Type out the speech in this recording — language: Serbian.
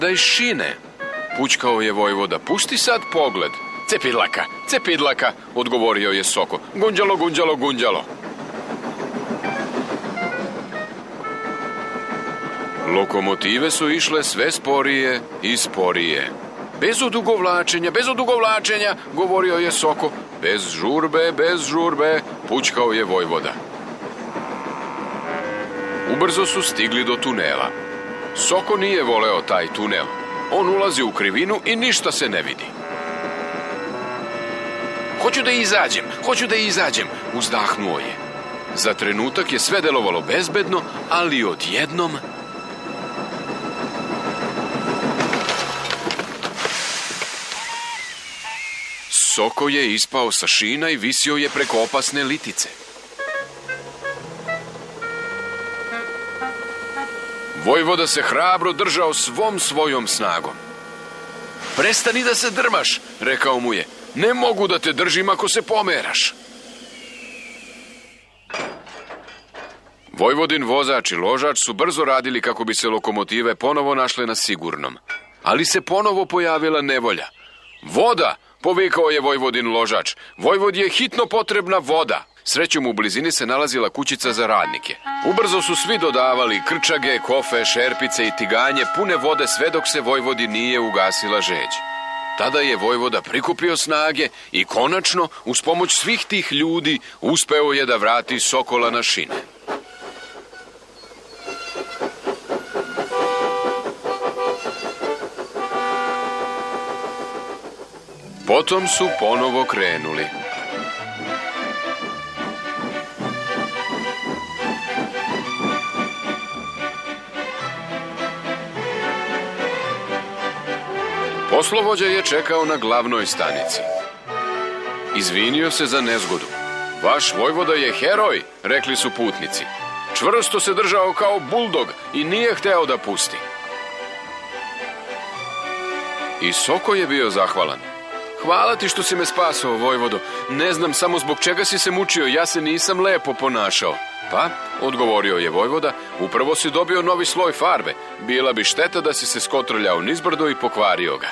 Daj šine, pućkao je vojvoda, pusti sad pogled. Cepidlaka, cepidlaka, odgovorio je Soko. Gunđalo, gunđalo, gunđalo. Lokomotive su išle sve sporije i sporije. Bez odugovlačenja, govorio je Soko. Bez žurbe, pućkao je vojvoda. Ubrzo su stigli do tunela. Soko nije voleo taj tunel. On ulazi u krivinu i ništa se ne vidi. Hoću da izađem, uzdahnuo je. Za trenutak je sve delovalo bezbedno, ali odjednom... Soko je ispao sa šina i visio je preko opasne litice. Vojvoda se hrabro držao svom svojom snagom. Prestani da se drmaš, rekao mu je. Ne mogu da te držim ako se pomeraš. Vojvodin vozač i ložač su brzo radili kako bi se lokomotive ponovo našle na sigurnom. Ali se ponovo pojavila nevolja. Voda, povikao je Vojvodin ložač. Vojvodi je hitno potrebna voda. Srećom u blizini se nalazila kućica za radnike. Ubrzo su svi dodavali krčage, kofe, šerpice i tiganje pune vode sve dok se Vojvodi nije ugasila žeđ. Tada je vojvoda prikupio snage i konačno, uz pomoć svih tih ljudi, uspeo je da vrati Sokola na šine. Potom su ponovo krenuli. Poslovođa je čekao na glavnoj stanici. Izvinio se za nezgodu. Vaš vojvoda je heroj, rekli su putnici. Čvrsto se držao kao buldog i nije hteo da pusti. I Soko je bio zahvalan. Hvala ti što si me spasao, vojvodo. Ne znam samo zbog čega si se mučio, ja se nisam lepo ponašao. Pa, odgovorio je vojvoda, upravo si dobio novi sloj farbe. Bila bi šteta da si se skotrljao nizbrdo i pokvario ga.